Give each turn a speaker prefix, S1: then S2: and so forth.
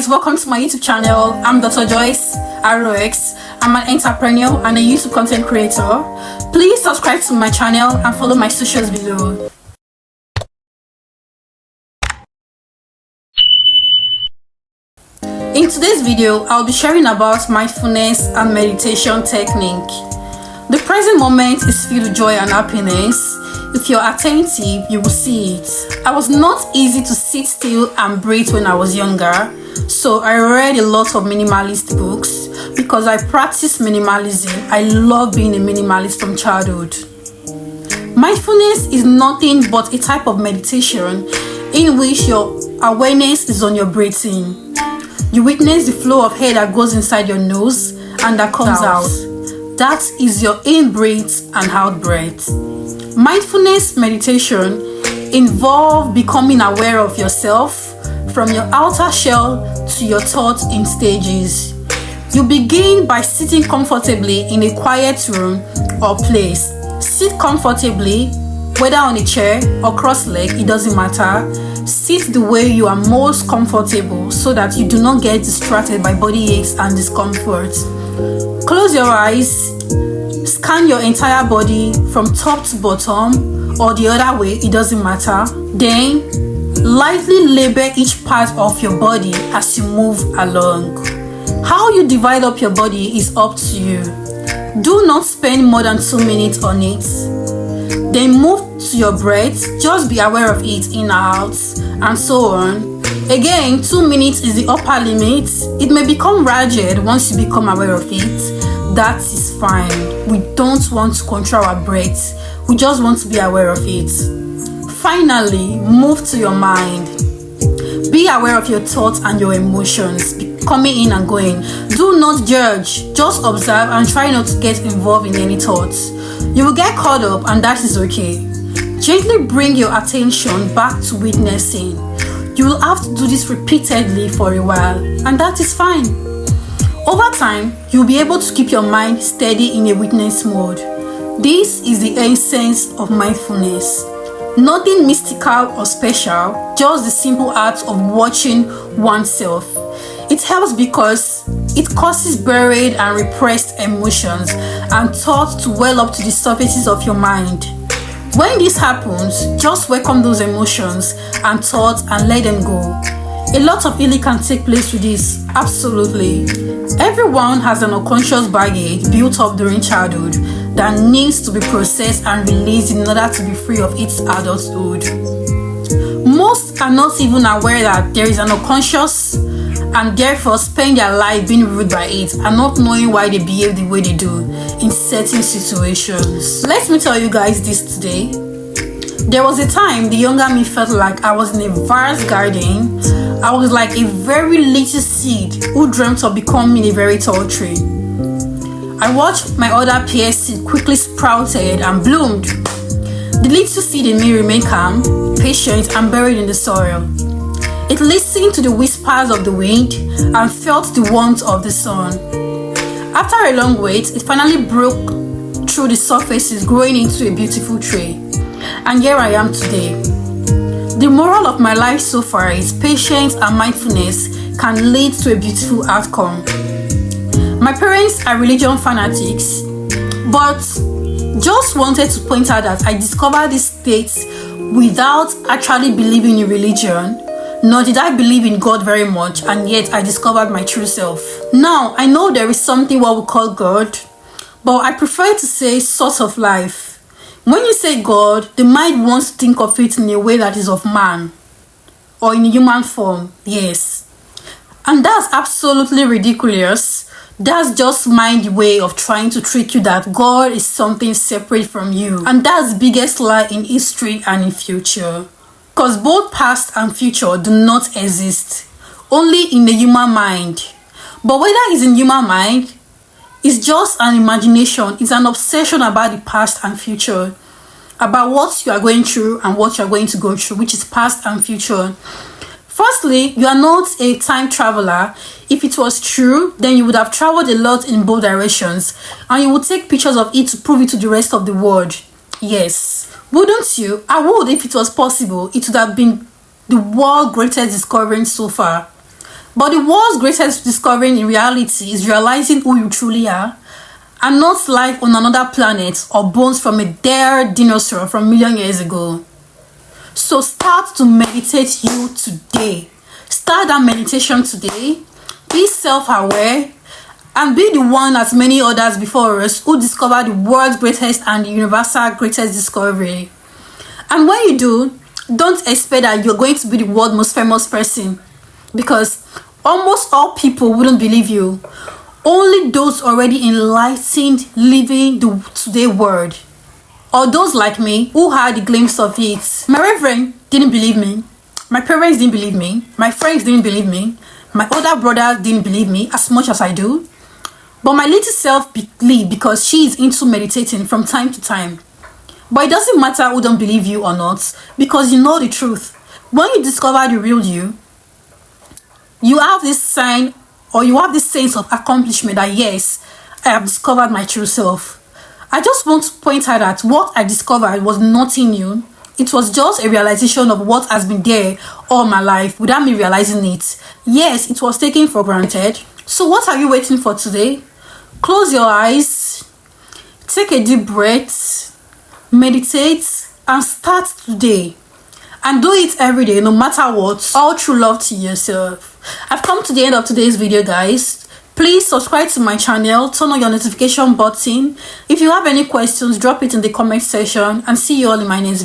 S1: welcome to my YouTube channel. I'm DrjoyceRX. I'm an entrepreneur and a YouTube content creator. Please subscribe to my channel and follow my socials below. In today's video, I'll be sharing about mindfulness and meditation technique. The present moment is filled with joy and happiness. If you're attentive, you will see it. I was not easy to sit still and breathe when I was younger, so I read a lot of minimalist books because I practice minimalism. I love being a minimalist from childhood. Mindfulness is nothing but a type of meditation in which your awareness is on your breathing. You witness the flow of air that goes inside your nose and that comes out. That is your in-breath and out-breath. Mindfulness meditation involves becoming aware of yourself from your outer shell to your thoughts in stages. You begin by sitting comfortably in a quiet room or place. Sit comfortably, whether on a chair or cross-legged, it doesn't matter. Sit the way you are most comfortable so that you do not get distracted by body aches and discomfort. Close your eyes. Scan your entire body from top to bottom or the other way, it doesn't matter. Then, lightly label each part of your body as you move along. How you divide up your body is up to you. Do not spend more than 2 minutes on it. Then move to your breath. Just be aware of it in and out and so on. Again, 2 minutes is the upper limit. It may become ragged once you become aware of it. That is fine. We don't want to control our breath. We just want to be aware of it. Finally, move to your mind. Be aware of your thoughts and your emotions coming in and going. Do not judge. Just observe and try not to get involved in any thoughts. You will get caught up and that is okay. Gently bring your attention back to witnessing. You will have to do this repeatedly for a while and that is fine. Over time, you'll be able to keep your mind steady in a witness mode. This is the essence of mindfulness. Nothing mystical or special, just the simple act of watching oneself. It helps because it causes buried and repressed emotions and thoughts to well up to the surfaces of your mind. When this happens, just welcome those emotions and thoughts and let them go. A lot of healing can take place with this, absolutely. Everyone has an unconscious baggage built up during childhood that needs to be processed and released in order to be free of its adulthood. Most are not even aware that there is an unconscious and therefore spend their life being ruled by it and not knowing why they behave the way they do in certain situations. Let me tell you guys this today. There was a time the younger me felt like I was in a vast garden. I was like a very little seed who dreamt of becoming a very tall tree. I watched my other peer seed quickly sprouted and bloomed. The little seed in me remained calm, patient, and buried in the soil. It listened to the whispers of the wind and felt the warmth of the sun. After a long wait, it finally broke through the surfaces, growing into a beautiful tree. And here I am today. The moral of my life so far is patience and mindfulness can lead to a beautiful outcome. My parents are religion fanatics, but just wanted to point out that I discovered this state without actually believing in religion, nor did I believe in God very much, and yet I discovered my true self. Now, I know there is something what we call God, but I prefer to say source of life. When you say God, the mind wants to think of it in a way that is of man or in human form, yes. And that's absolutely ridiculous. That's just mind way of trying to trick you that God is something separate from you. And that's the biggest lie in history and in future. Because both past and future do not exist, only in the human mind. But whether it's in human mind, it's just an imagination. It's an obsession about the past and future, about what you are going through and what you are going to go through, which is past and future. Firstly, you are not a time traveler. If it was true, then you would have traveled a lot in both directions and you would take pictures of it to prove it to the rest of the world. Yes. Wouldn't you? I would if it was possible. It would have been the world's greatest discovery so far. But the world's greatest discovery in reality is realizing who you truly are, and not life on another planet or bones from a dead dinosaur from million years ago. So start to meditate you today. Start that meditation today. Be self-aware and be the one, as many others before us, who discovered the world's greatest and the universal greatest discovery. And when you do, don't expect that you're going to be the world's most famous person, because almost all people wouldn't believe you. Only those already enlightened living the today world, or those like me who had a glimpse of it. My reverend didn't believe me. My parents didn't believe me. My friends didn't believe me. My older brother didn't believe me as much as I do. But my little self believed, because she is into meditating from time to time. But it doesn't matter who don't believe you or not, because you know the truth. When you discover the real you have this sign, or you have this sense of accomplishment that yes, I have discovered my true self. I just want to point out that what I discovered was nothing new. It was just a realization of what has been there all my life without me realizing it. Yes, it was taken for granted. So what are you waiting for today? Close your eyes, take a deep breath, meditate, and start today. And do it every day, no matter what, all through love to yourself. I've come to the end of today's video, guys. Please subscribe to my channel, turn on your notification button. If you have any questions, drop it in the comment section, and see you all in my next video.